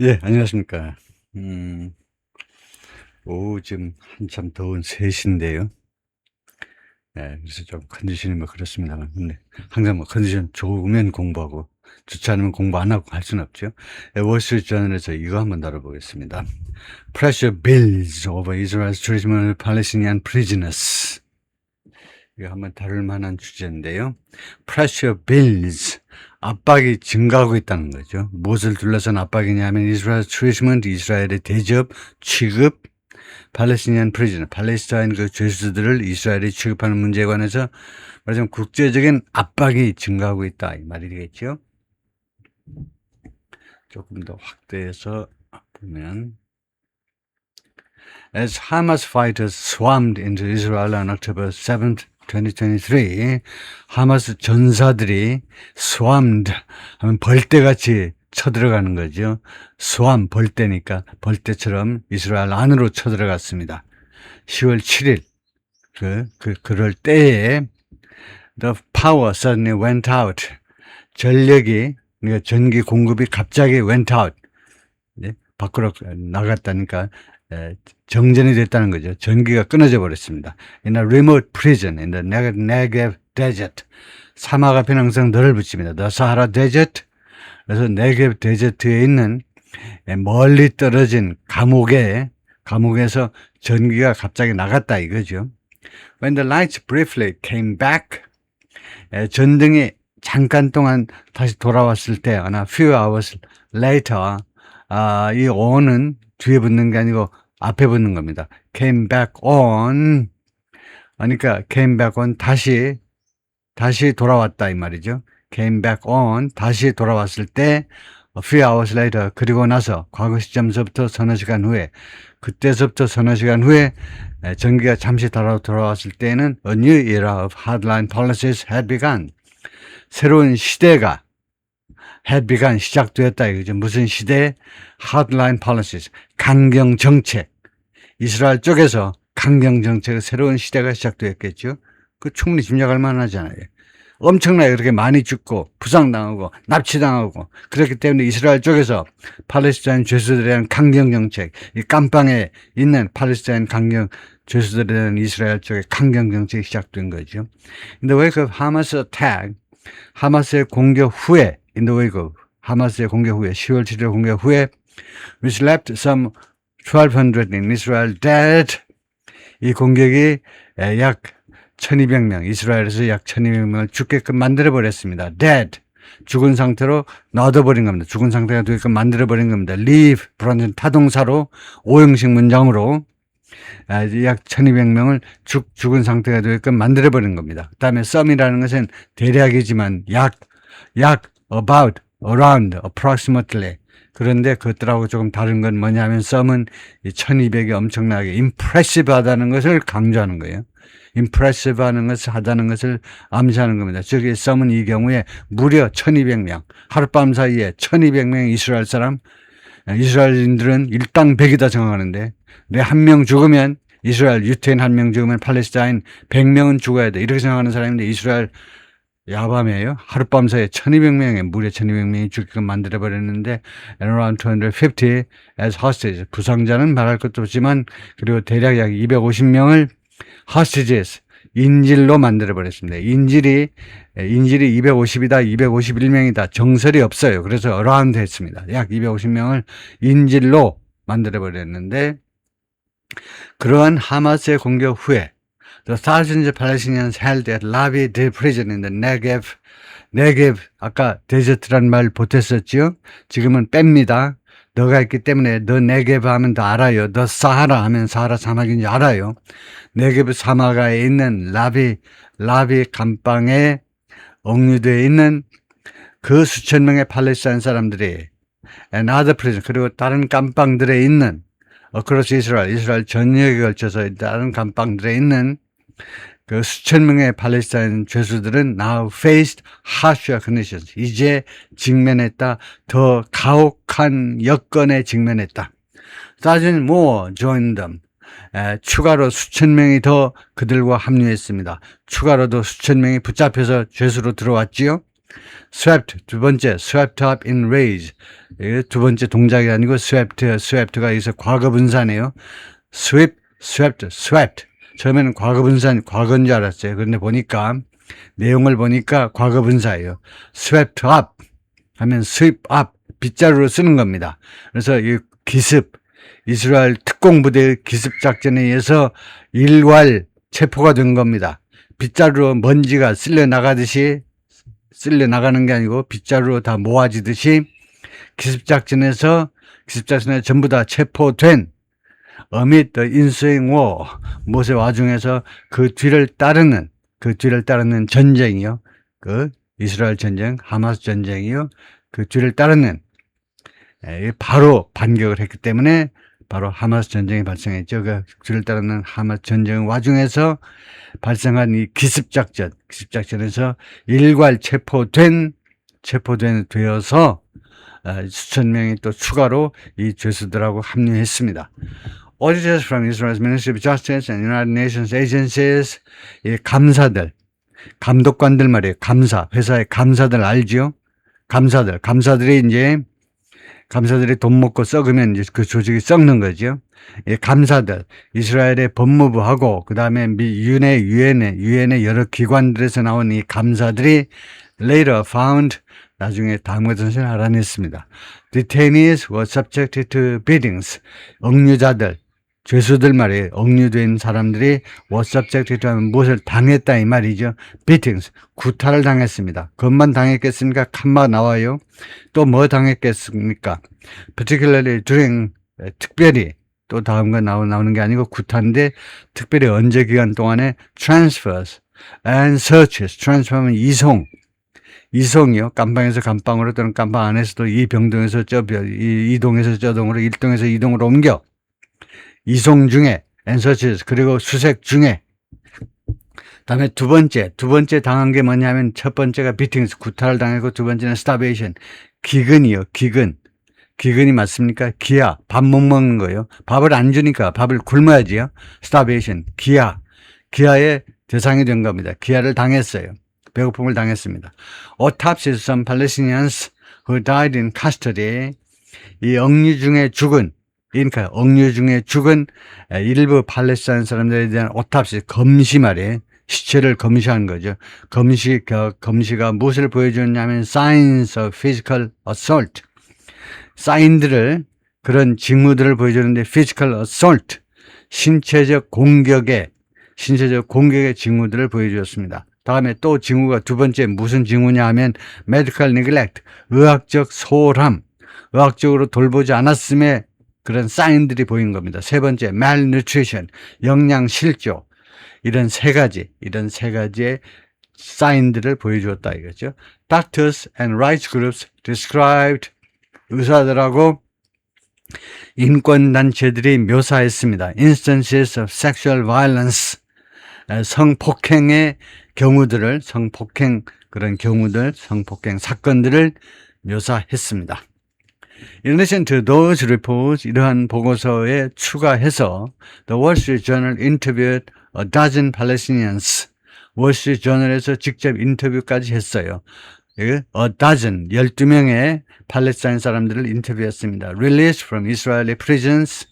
예, 안녕하십니까. 오후 지금 한참 더운 3시인데요. 예, 그래서 좀 컨디션이 뭐 그렇습니다만. 근데 항상 뭐 컨디션 좋으면 공부하고, 좋지 않으면 공부 안 하고 할 수는 없죠. 예, 월스트리트 저널에서 이거 한번 다뤄보겠습니다. Pressure builds over Israel's treatment of Palestinian prisoners. 이거 한번 다룰 만한 주제인데요. Pressure builds. 압박이 증가하고 있다는 거죠. 무엇을 둘러싼 압박이냐면 Israel's treatment, 이스라엘의 대접, 취급, 팔레스티니안 프리즈너, 팔레스타인 그 죄수들을 이스라엘이 취급하는 문제에 관해서 말하자면 국제적인 압박이 증가하고 있다 이 말이 되겠죠. 조금 더 확대해서 보면 As Hamas fighters swarmed into Israel on October 7th, 2023, 하마스 전사들이 swarmed 하면 벌떼같이 쳐들어가는 거죠. swarm, 벌떼니까 벌떼처럼 이스라엘 안으로 쳐들어갔습니다. 10월 7일, 그럴 때에 the power suddenly went out. 전력이, 그러니까 전기 공급이 갑자기 went out. 밖으로 나갔다니까 정전이 됐다는 거죠. 전기가 끊어져 버렸습니다. In a remote prison in the Negev desert. 사막 앞에는 항상 너를 붙입니다. The Sahara Desert. 그래서 네게브 데저트에 있는 멀리 떨어진 감옥에서 전기가 갑자기 나갔다 이거죠. When the lights briefly came back. 전등이 잠깐 동안 다시 돌아왔을 때, a few hours later, 이 on은 뒤에 붙는 게 아니고 앞에 붙는 겁니다. came back on. 그러니까 came back on 다시 돌아왔다 이 말이죠. came back on 다시 돌아왔을 때 a few hours later 그리고 나서 과거 시점서부터 서너 시간 후에 그때서부터 서너 시간 후에 전기가 잠시 돌아왔을 때는 a new era of hardline policies had begun. 새로운 시대가 had begun 시작되었다 이거죠. 무슨 시대? hardline policies 강경 정책. 이스라엘 쪽에서 강경 정책의 새로운 시대가 시작되었겠죠. 그 충분히 짐작할 만하잖아요. 엄청나게 그렇게 많이 죽고 부상당하고 납치당하고 그렇기 때문에 이스라엘 쪽에서 팔레스타인 죄수들에 대한 강경 정책, 이 깜빵에 있는 팔레스타인 강경 죄수들에 대한 이스라엘 쪽의 강경 정책이 시작된 거죠. In the wake of Hamas attack, 하마스의 공격 후에, in the wake of 하마스의 공격 후에, 10월 7일 공격 후에, which left some 1,200 in Israel dead. 이 공격이 약 1,200명, 이스라엘에서 약 1,200명을 죽게끔 만들어버렸습니다. dead. 죽은 상태로 놔둬버린 겁니다. 죽은 상태가 되게끔 만들어버린 겁니다. leave, 불완전 타동사로, 오형식 문장으로 약 1,200명을 죽은 상태가 되게끔 만들어버린 겁니다. 그 다음에 some이라는 것은 대략이지만 약, about, around, approximately. 그런데 그것들하고 조금 다른 건 뭐냐면 some은 1,200이 엄청나게 impressive 하다는 것을 강조하는 거예요. impressive 하다는 것을 암시하는 겁니다. 즉, some은 이 경우에 무려 1,200명, 하룻밤 사이에 1,200명 이스라엘 사람, 이스라엘인들은 일당 100이다 정하는데 내 한 명 죽으면 이스라엘 유태인 한 명 죽으면 팔레스타인 100명은 죽어야 돼. 이렇게 생각하는 사람인데 이스라엘 야밤이에요. 하룻밤 사이에 1,200명에 무려 1,200명이 죽게끔 만들어버렸는데 around 250 as hostages. 부상자는 말할 것도 없지만 그리고 대략 약 250명을 hostages, 인질로 만들어버렸습니다. 인질이 250이다, 251명이다. 정설이 없어요. 그래서 around 했습니다. 약 250명을 인질로 만들어버렸는데 그러한 하마스의 공격 후에 The thousands of Palestinians held at Lavi prison in the Negev. 네게브, 아까 데저트란 말 보탰었죠? 지금은 뺍니다. 너가 있기 때문에 너 네게브 하면 다 알아요. 너 사하라 하면 사하라 사막인지 알아요. 네게브 사막에 있는 라비 감방에 억류되어 있는 그 수천 명의 팔레스타인 사람들이 and other prison, 그리고 다른 감방들에 있는 across 이스라엘 전역에 걸쳐서 다른 감방들에 있는 그 수천 명의 팔레스타인 죄수들은 now faced harsher conditions. 이제 직면했다. 더 가혹한 여건에 직면했다. Thousands more joined them. 추가로 수천 명이 더 그들과 합류했습니다. 추가로도 수천 명이 붙잡혀서 죄수로 들어왔지요. swept, 두 번째, swept up in rage. 이게 두 번째 동작이 아니고 swept, 가 여기서 과거분사네요. sweep, swept. 처음에는 과거분사, 과거인 줄 알았어요. 그런데 보니까, 내용을 보니까 과거분사예요. swept up 하면 sweep up, 빗자루로 쓰는 겁니다. 그래서 이 기습, 이스라엘 특공부대의 기습작전에 의해서 일괄 체포가 된 겁니다. 빗자루로 먼지가 쓸려 나가는 게 아니고 빗자루로 다 모아지듯이 기습작전에 전부 다 체포된 amid the ensuing war, 모세 와중에서 그 뒤를 따르는 전쟁이요. 그 이스라엘 전쟁, 하마스 전쟁이요. 그 뒤를 따르는 바로 반격을 했기 때문에 바로 하마스 전쟁이 발생했죠. 그 뒤를 따르는 하마스 전쟁 와중에서 발생한 이 기습작전에서 일괄 되어서 수천 명이 또 추가로 이 죄수들하고 합류했습니다. Auditors from Israel's Ministry of Justice and United Nations agencies, 이 감사들, 감독관들 말이에요. 회사의 감사들 알지요? 감사들이 돈 먹고 썩으면 이제 그 조직이 썩는 거죠. 예, 감사들, 이스라엘의 법무부하고 그 다음에 유엔의 여러 기관들에서 나온 이 감사들이 later found, 나중에 다음과 같은 것을 알아냈습니다. Detainees were subjected to beatings. 억류자들, 죄수들 말이에요. 억류된 사람들이 were subjected to 하면 무엇을 당했다 이 말이죠. beatings, 구타를 당했습니다. 그것만 당했겠습니까? 칸마 나와요. 또 뭐 당했겠습니까? particularly during, 특별히 또 다음과 나오는 게 아니고 구타인데 특별히 언제 기간 동안에 transfers and searches. transfer하면 이송이요. 감방에서 감방으로 또는 감방 안에서도 이 병동에서 이동에서 저동으로, 일동에서 이동으로 옮겨. 이송 중에, and searches, 그리고 수색 중에. 다음에 두 번째 당한 게 뭐냐면 첫 번째가 beatings, 구타를 당했고 두 번째는 starvation, 기근이요. 기근이 맞습니까? 기아, 밥 못 먹는 거예요. 밥을 안 주니까 밥을 굶어야지요. starvation, 기아의 대상이 된 겁니다. 기아를 당했어요. 배고픔을 당했습니다. Autopsies of some Palestinians who died in custody. 이 억류 중에 죽은 일부 팔레스타인 사람들에 대한 autopsy, 검시 말이에요. 시체를 검시한 거죠. 검시가 무엇을 보여주느냐면 signs of physical assault. 그런 징후들을 보여주는데 physical assault, 신체적 공격의 징후들을 보여주었습니다. 다음에 또 징후가 두 번째 무슨 징후냐 하면 medical neglect, 의학적 소홀함, 의학적으로 돌보지 않았음에 그런 사인들이 보인 겁니다. 세 번째 malnutrition, 영양 실조. 이런 세 가지의 사인들을 보여주었다 이거죠. Doctors and rights groups described, 의사들하고 인권단체들이 묘사했습니다. Instances of sexual violence, 성폭행 사건들을 묘사했습니다. In addition to those reports, 이러한 보고서에 추가해서 The Wall Street Journal interviewed a dozen Palestinians. 월스트리트저널에서 직접 인터뷰까지 했어요. a dozen, 12명의 팔레스타인 사람들을 인터뷰했습니다. Released from Israeli prisons,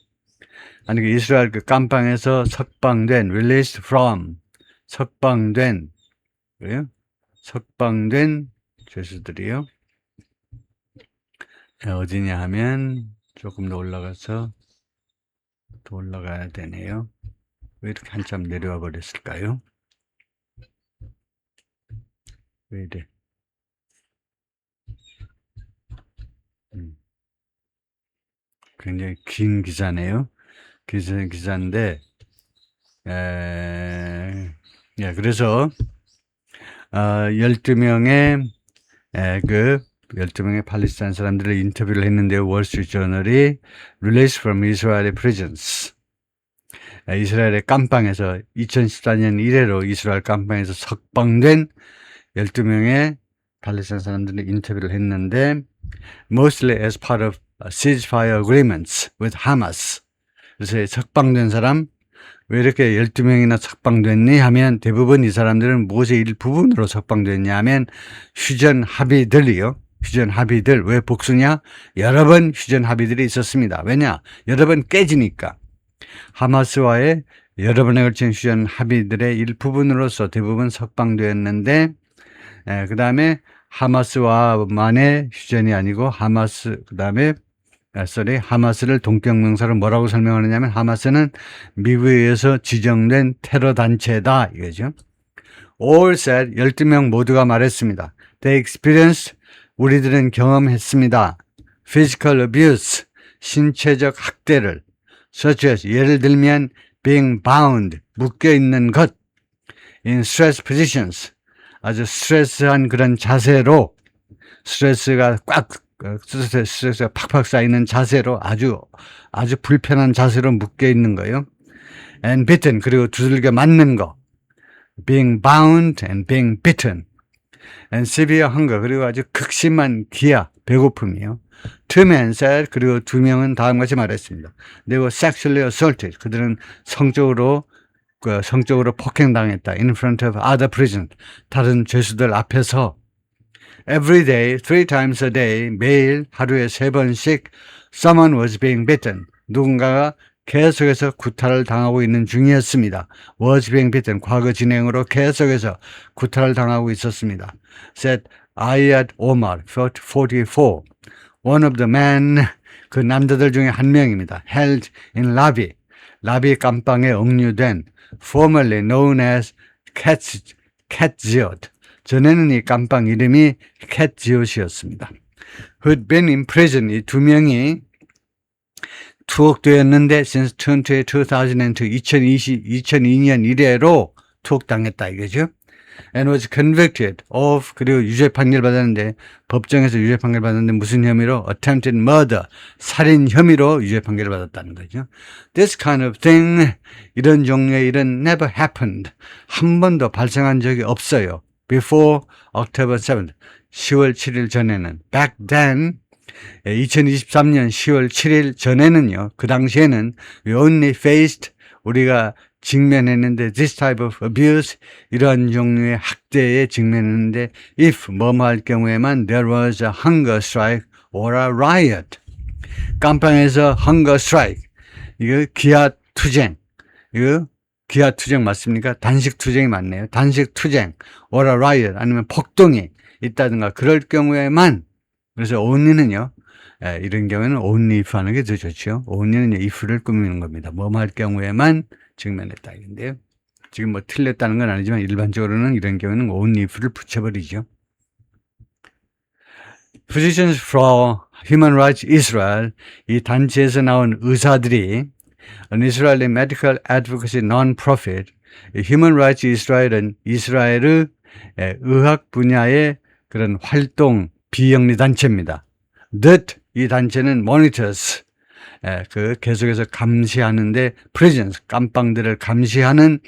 아니 이스라엘 그 감방에서 released from, 석방된 죄수들이요. 어디냐 하면 조금 더 올라가야 되네요. 왜 이렇게 한참 내려와 버렸을까요? 왜 이래? 굉장히 긴 기사네요. 기사인데, 그래서 12명의 12명의 팔레스타인 사람들을 인터뷰를 했는데요. 월스트리트저널이 Released from Israeli prisons, 이스라엘의 감방에서 2014년 이래로 이스라엘 감방에서 석방된 12명의 팔레스타인 사람들을 인터뷰를 했는데 mostly as part of ceasefire agreements with Hamas. 그래서 석방된 사람, 왜 이렇게 12명이나 석방됐니 하면 대부분 이 사람들은 무엇의 일부분으로 석방됐냐 하면 휴전 합의들이요. 휴전 합의들. 왜 복수냐? 여러 번 휴전 합의들이 있었습니다. 왜냐? 여러 번 깨지니까. 하마스와의 여러 번에 걸친 휴전 합의들의 일부분으로서 대부분 석방되었는데, 그 다음에 하마스와만의 휴전이 아니고 하마스를 동격명사로 뭐라고 설명하느냐면 하마스는 미국에 의해서 지정된 테러 단체다 이거죠. All said 12명 모두가 말했습니다. They experienced 우리들은 경험했습니다. Physical abuse 신체적 학대를 such as 예를 들면 being bound 묶여 있는 것 in stress positions 아주 스트레스한 그런 자세로 스트레스가 팍팍 쌓이는 자세로 아주 불편한 자세로 묶여 있는 거예요. And bitten 그리고 두들겨 맞는 거. Being bound and being bitten. And severe hunger 그리고 아주 극심한 기아 배고픔이요. Two men said 그리고 두 명은 다음과 같이 말했습니다. They were sexually assaulted. 그들은 성적으로 폭행당했다. In front of other prisoners. 다른 죄수들 앞에서. Every day, 3 times a day, 매일 하루에 3번씩 someone was being bitten. 누군가가 계속해서 구타를 당하고 있는 중이었습니다. was being bitten. 과거 진행으로 계속해서 구타를 당하고 있었습니다. Said Ayad Omar, 44. One of the men, 그 남자들 중에 한 명입니다. Held in 라비 감방에 억류된 formerly known as Catziot. 전에는 이 감방 이름이 Catziot이었습니다. Who'd been in prison. 이 두 명이 투옥되었는데 since 2002년 이래로 투옥당했다 이거죠. And was convicted of 그리고 유죄 판결 받았는데 법정에서 유죄 판결 받았는데 무슨 혐의로? Attempted murder 살인 혐의로 유죄 판결을 받았다는 거죠. This kind of thing 이런 종류의 일은 never happened 한 번도 발생한 적이 없어요. Before October 7th 10월 7일 전에는 back then 2023년 10월 7일 전에는요. 그 당시에는 we only faced 우리가 직면했는데 this type of abuse 이런 종류의 학대에 직면했는데 if 뭐뭐 할 경우에만 there was a hunger strike or a riot. 깜빵에서 hunger strike 이거 기아투쟁 이거 기아투쟁 맞습니까? 단식투쟁이 맞네요. 단식투쟁 or a riot 아니면 폭동이 있다든가 그럴 경우에만 그래서 only는요. 이런 경우에는 only if 하는 게 더 좋죠. only는 if를 꾸미는 겁니다. 뭐뭐 할 경우에만 직면했다 이건데요. 지금 뭐 틀렸다는 건 아니지만 일반적으로는 이런 경우에는 only if를 붙여버리죠. Physicians for Human Rights Israel 이 단체에서 나온 의사들이 An Israeli Medical Advocacy Non-Profit Human Rights Israel은 이스라엘의 의학 분야의 그런 활동 비영리 단체입니다. That 이 단체는 monitors 계속해서 감시하는데 prisons 깜빵들을 감시하는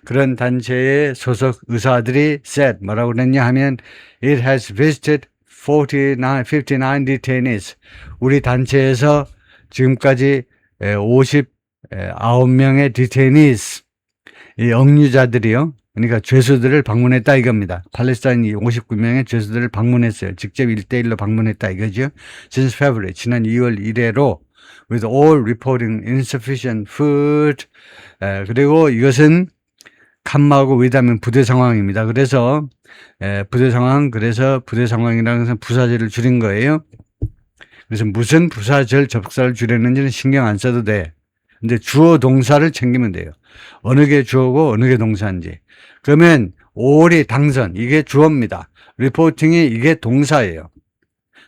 그런 단체의 소속 의사들이 said 뭐라고 그랬냐 하면 it has visited 59 detainees 우리 단체에서 지금까지 59명의 detainees 이 억류자들이요. 그러니까 죄수들을 방문했다 이겁니다. 팔레스타인 59명의 죄수들을 방문했어요. 직접 1대1로 방문했다 이거죠. Since February 지난 2월 1일로 with all reporting insufficient food 그리고 이것은 칸마하고 위다면 부대 상황입니다. 그래서 부대 상황이라는 것은 부사절을 줄인 거예요. 그래서 무슨 부사절 접사를 줄였는지는 신경 안 써도 돼. 근데 주어 동사를 챙기면 돼요. 어느 게 주어고 어느 게 동사인지. 그러면 all이 당선 이게 주어입니다. 리포팅이 이게 동사예요.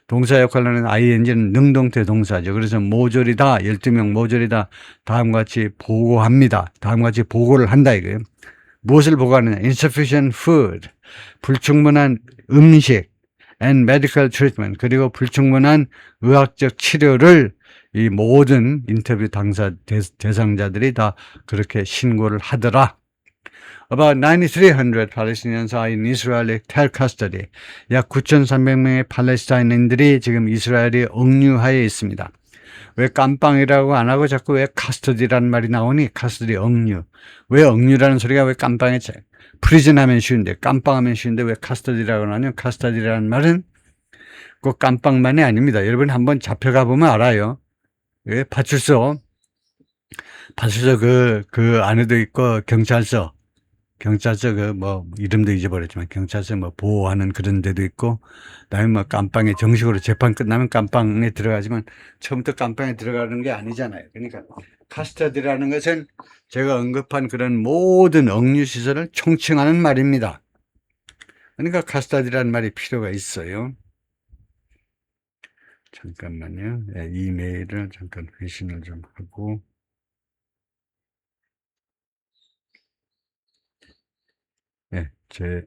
동사 역할을 하는 ing는 능동태 동사죠. 그래서 모조리다 12명 모조리다 다음과 같이 보고합니다. 다음과 같이 보고를 한다 이거예요. 무엇을 보고하느냐? insufficient food 불충분한 음식 and medical treatment 그리고 불충분한 의학적 치료를 이 모든 인터뷰 대상자들이 다 그렇게 신고를 하더라. About 9,300 Palestinians are in Israeli custody. 약 9,300명의 팔레스타인인들이 지금 이스라엘의 억류하에 있습니다. 왜 깜빵이라고 안 하고 자꾸 왜 카스터디라는 말이 나오니? 카스터디 억류. 왜 억류라는 소리가 왜 깜빵에 프리즌 하면 쉬운데 깜빵 하면 쉬운데 왜 카스터디라고 하냐면 카스터디라는 말은 꼭 깜빵만이 아닙니다. 여러분 한번 잡혀가 보면 알아요. 왜 파출소 그 안에도 있고 경찰서 그 뭐 이름도 잊어버렸지만 경찰서 뭐 보호하는 그런 데도 있고 그다음에 뭐 깜빵에 정식으로 재판 끝나면 깜빵에 들어가지만 처음부터 깜빵에 들어가는 게 아니잖아요. 그러니까 카스터디라는 것은 제가 언급한 그런 모든 억류 시설을 총칭하는 말입니다. 그러니까 카스터디라는 말이 필요가 있어요. 잠깐만요. 이메일을 잠깐 회신을 좀 하고. 제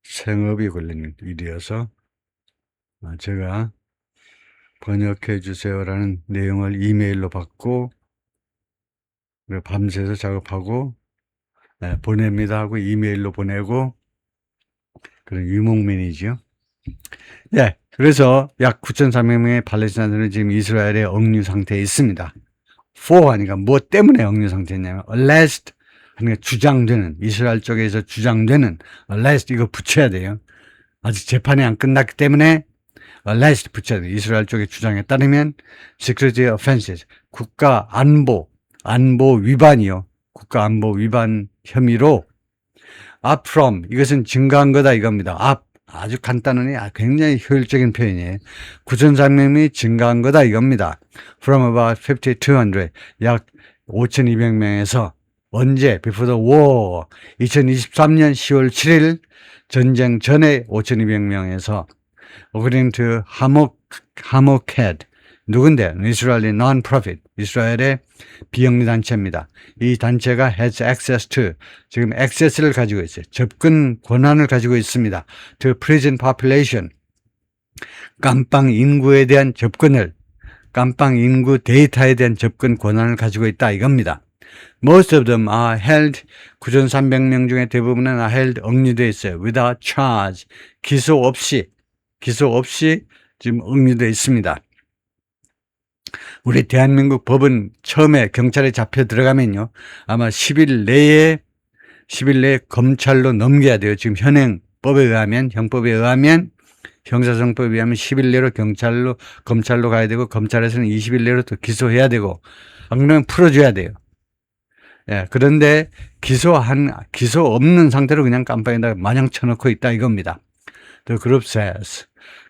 생업이 걸리는 일이어서 제가 번역해 주세요라는 내용을 이메일로 받고 밤새서 작업하고 보냅니다 하고 이메일로 보내고 그런 유목민이죠. 그래서 약 9,300명의 팔레스타인들은 지금 이스라엘의 억류 상태에 있습니다. for 하니까 뭐 때문에 억류 상태냐면 alleged 그러니까 주장되는 이스라엘 쪽에서 주장되는 alleged 이거 붙여야 돼요. 아직 재판이 안 끝났기 때문에 alleged 붙여야 돼요. 이스라엘 쪽의 주장에 따르면 security offenses 국가 안보 위반이요. 국가 안보 위반 혐의로 up from 이것은 증가한 거다 이겁니다. up 아주 간단하니 굉장히 효율적인 표현이에요. 9,300명이 증가한 거다 이겁니다. from about 5,200 약 5,200명에서 언제? Before the war 2023년 10월 7일 전쟁 전에 5,200명에서 according to 하모켓 누군데? 이스라엘의 non-profit 이스라엘의 비영리 단체입니다. 이 단체가 has access to 지금 access를 가지고 있어요. 접근 권한을 가지고 있습니다. to prison population 깜빵 인구에 대한 접근을 깜빵 인구 데이터에 대한 접근 권한을 가지고 있다 이겁니다. Most of them are held 9,300명 중에 대부분은 are held 억류되어 있어요. without charge 기소 없이 지금 억류되어 있습니다. 우리 대한민국 법은 처음에 경찰에 잡혀 들어가면요 아마 10일 내에 검찰로 넘겨야 돼요. 지금 현행법에 의하면 형법에 의하면 형사정법에 의하면 10일 내로 검찰로 가야 되고 검찰에서는 20일 내로 또 기소해야 되고 안 그러면 풀어줘야 돼요. 그런데 기소 없는 상태로 그냥 깜빵에다가 마냥 쳐놓고 있다 이겁니다. The group says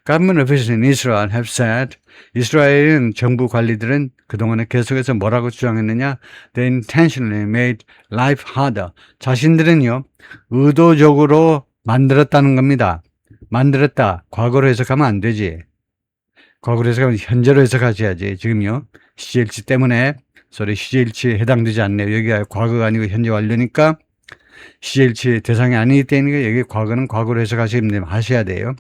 Government officials in Israel have said 이스라엘 정부 관리들은 그동안에 계속해서 뭐라고 주장했느냐 They intentionally made life harder 자신들은요 의도적으로 만들었다는 겁니다. 만들었다 과거로 해석하면 안 되지. 과거로 해석하면 현재로 해석하셔야지. 지금요 CLC 때문에 CLC에 해당되지 않네요. 여기가 과거가 아니고 현재 완료니까 CLC 대상이 아니기 때문에 여기 과거는 과거로 해석하셔야 돼요.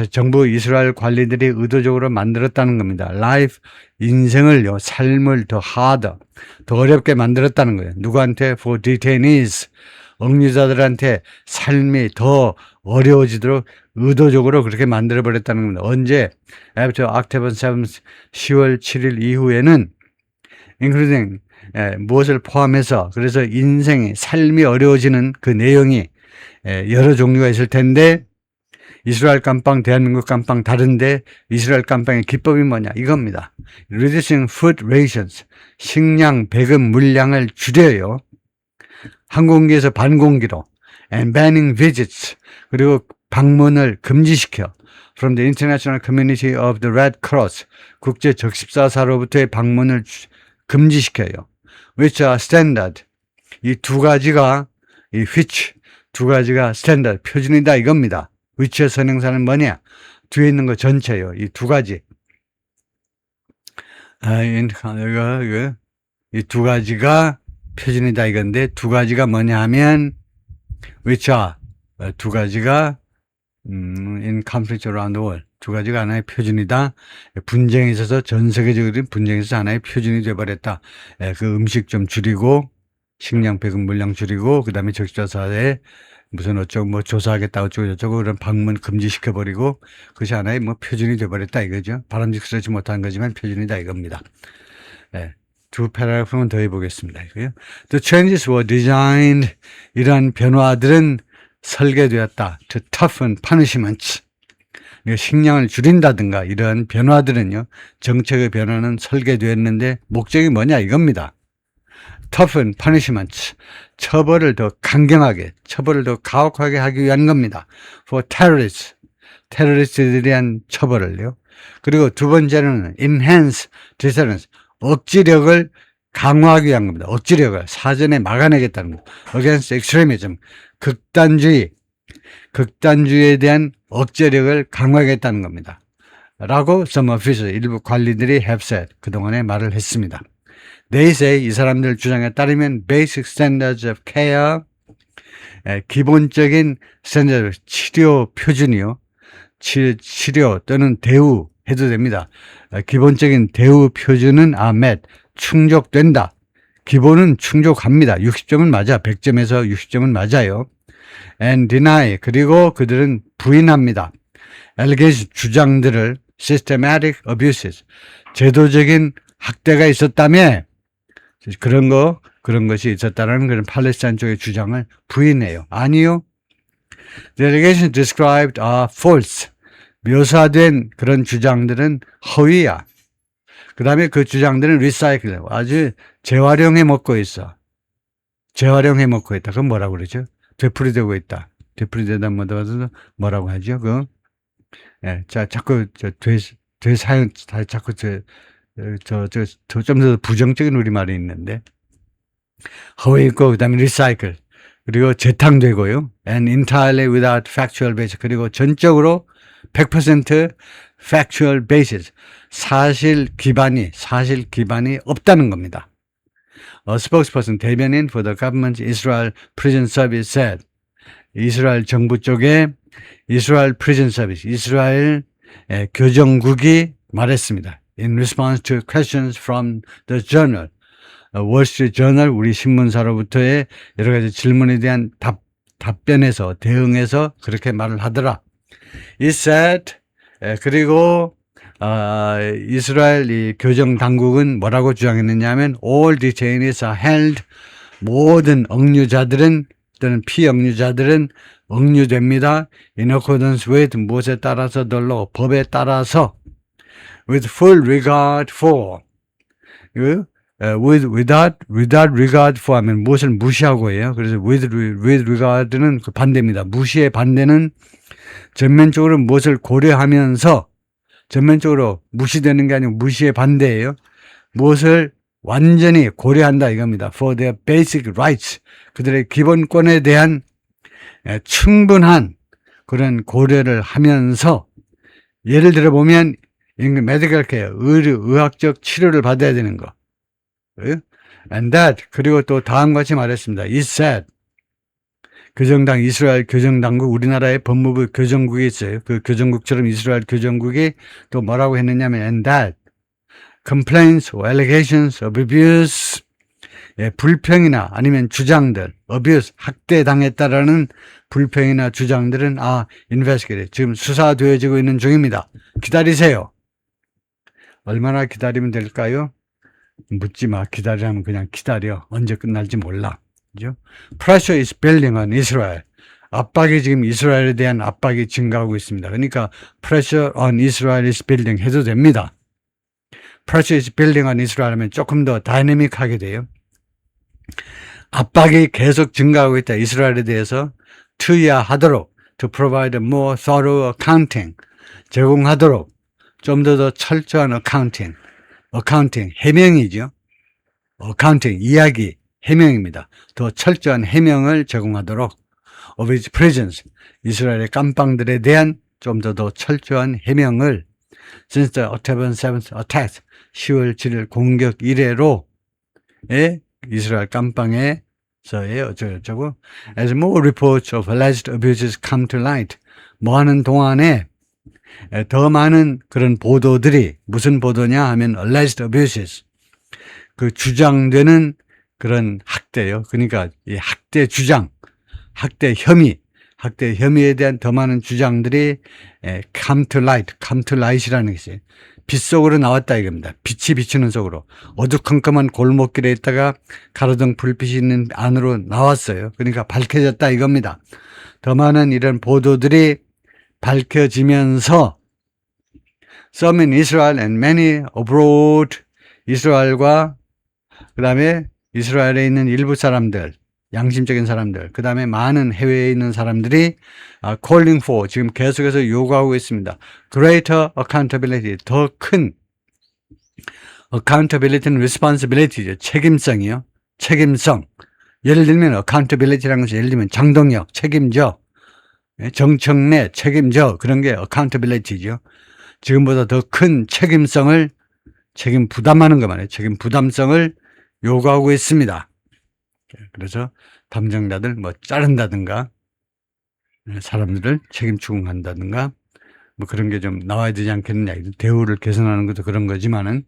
정부 이스라엘 관리들이 의도적으로 만들었다는 겁니다. life, 인생을요, 삶을 더 harder, 더 어렵게 만들었다는 거예요. 누구한테? for detainees, 억류자들한테 삶이 더 어려워지도록 의도적으로 그렇게 만들어버렸다는 겁니다. 언제? After October 7th, 10월 7일 이후에는 including 무엇을 포함해서 그래서 삶이 어려워지는 그 내용이 여러 종류가 있을 텐데 이스라엘 깜빵, 대한민국 깜빵 다른데 이스라엘 깜빵의 기법이 뭐냐 이겁니다. Reducing food rations, 식량 배급 물량을 줄여요. 항공기에서 반공기로 and banning visits 그리고 방문을 금지시켜 from the International Community of the Red Cross 국제 적십사사로부터의 방문을 금지시켜요. which are standard 이 두 가지가 which 두 가지가 standard 표준이다 이겁니다. which의 선행사는 뭐냐? 뒤에 있는 거 전체요. 이 두 가지. 이 두 가지가 표준이다 이건데 두 가지가 뭐냐 하면 which are 두 가지가 in conflict around the world 두 가지가 하나의 표준이다. 분쟁에 있어서 전 세계적으로 분쟁에 있어서 하나의 표준이 되어버렸다. 그 음식 좀 줄이고 식량 배급 물량 줄이고 그 다음에 적십자사에 무슨 어쩌고 뭐 조사하겠다 어쩌고 저쩌고 그런 방문 금지시켜버리고 그것이 하나의 뭐 표준이 돼버렸다 이거죠. 바람직스럽지 못한 거지만 표준이다 이겁니다. 네. 두 패러그래프만 더 해보겠습니다. The changes were designed. 이러한 변화들은 설계되었다. To toughen punishments. 식량을 줄인다든가 이러한 변화들은요. 정책의 변화는 설계되었는데 목적이 뭐냐 이겁니다. Toughen punishments. 처벌을 더 강경하게, 처벌을 더 가혹하게 하기 위한 겁니다. For terrorists. 테러리스트들에 대한 처벌을요. 그리고 두 번째는 enhance deterrence. 억지력을 강화하기 위한 겁니다. 억지력을 사전에 막아내겠다는 거. Against extremism. 극단주의에 대한 억제력을 강화하겠다는 겁니다. 라고 some officials, 일부 관리들이 have said. 그동안에 말을 했습니다. They say, 이 사람들 주장에 따르면 basic standards of care, 기본적인 스탠다드, 치료 표준이요. 치료 또는 대우 해도 됩니다. 기본적인 대우 표준은 met, 충족된다. 기본은 충족합니다. 60점은 맞아. 100점에서 60점은 맞아요. And deny, 그리고 그들은 부인합니다. allegation, 주장들을 systematic abuses, 제도적인 학대가 있었다며 그런 것이 있었다는 그런 팔레스타인 쪽의 주장을 부인해요. 아니요. The allegations described are false. 묘사된 그런 주장들은 허위야. 그 다음에 그 주장들은 recycle, 아주 재활용해 먹고 있어. 재활용해 먹고 있다. 그건 뭐라고 그러죠? 되풀이되고 있다. 되풀이되다 뭐라고 하죠? 예, 자, 자꾸 되사용, 자꾸 좀 더 부정적인 우리말이 있는데 허위 있고 그다음에 recycle 그리고 재탕되고요. And entirely without factual basis. 그리고 전적으로 100% factual basis. 사실 기반이 없다는 겁니다. A spokesperson, 대변인 for the government Israel Prison Service said. 이스라엘 정부 쪽에 이스라엘 Prison Service, 이스라엘 교정국이 말했습니다. In response to questions from the journal, 월스트리트 저널, 우리 신문사로부터의 여러 가지 질문에 대한 답변에서, 대응해서 그렇게 말을 하더라. It said, 그리고 이스라엘 이 교정 당국은 뭐라고 주장했느냐 하면 all detainees are held, 모든 억류자들은 또는 피억류자들은 억류됩니다. In accordance with, 무엇에 따라서들로, 법에 따라서 with full regard for, without regard for 하면 무엇을 무시하고예요. 그래서 with regard는 그 반대입니다. 무시의 반대는 전면적으로 무엇을 고려하면서, 전면적으로 무시되는 게 아니고 무시의 반대예요. 무엇을 완전히 고려한다 이겁니다. For their basic rights, 그들의 기본권에 대한 충분한 그런 고려를 하면서, 예를 들어 보면 medical care, 의학적 치료를 받아야 되는 거. And that, 그리고 또 다음과 같이 말했습니다. It said, 교정당, 이스라엘 교정당국, 우리나라의 법무부 교정국이 있어요. 그 교정국처럼 이스라엘 교정국이 또 뭐라고 했느냐면 and that complaints or allegations of abuse, 불평이나 아니면 주장들, abuse, 학대당했다라는 불평이나 주장들은 investigated, 지금 수사되어지고 있는 중입니다. 기다리세요. 얼마나 기다리면 될까요? 묻지 마. 기다리라면 그냥 기다려. 언제 끝날지 몰라. 그죠? Pressure is building on Israel. 압박이 지금 이스라엘에 대한 압박이 증가하고 있습니다. 그러니까 pressure on Israel is building 해도 됩니다. Pressure is building on Israel 하면 조금 더 다이내믹하게 돼요. 압박이 계속 증가하고 있다. 이스라엘에 대해서 투여하도록, to provide a more thorough accounting, 제공하도록 좀 더 철저한 accounting, 해명이죠. accounting, 이야기, 해명입니다. 더 철저한 해명을 제공하도록 of its prisons, 이스라엘의 깜빵들에 대한 좀 더 철저한 해명을 since the October 7th attack, 10월 7일 공격 이래로 이스라엘 깜빵에서의 어쩌고저쩌고 as more reports of alleged abuses come to light, 뭐 하는 동안에 더 많은 그런 보도들이, 무슨 보도냐 하면 alleged abuses, 그 주장되는 그런 학대요. 그러니까 이 학대 주장, 학대 혐의, 학대 혐의에 대한 더 많은 주장들이 come to light이라는 게 있어요. 빛 속으로 나왔다 이겁니다. 빛이 비추는 속으로. 어두컴컴한 골목길에 있다가 가로등 불빛이 있는 안으로 나왔어요. 그러니까 밝혀졌다 이겁니다. 더 많은 이런 보도들이 밝혀지면서 some in Israel and many abroad, 이스라엘과 그 다음에 이스라엘에 있는 일부 사람들, 양심적인 사람들, 그 다음에 많은 해외에 있는 사람들이 calling for, 지금 계속해서 요구하고 있습니다. greater accountability, 더 큰 accountability는 responsibility죠. 책임성이요. 책임성. 예를 들면 accountability라는 것이 예를 들면 장동혁 책임져, 정청래 책임져, 그런 게 accountability죠. 지금보다 더 큰 책임성을, 책임 부담하는 거 말이에요. 책임 부담성을 요구하고 있습니다. 그래서 담당자들 뭐 자른다든가 사람들을 책임 추궁한다든가 뭐 그런 게 좀 나와야 되지 않겠느냐. 대우를 개선하는 것도 그런 거지만은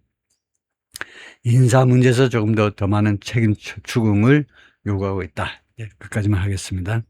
인사 문제에서 조금 더 많은 책임 추궁을 요구하고 있다. 끝까지만 하겠습니다.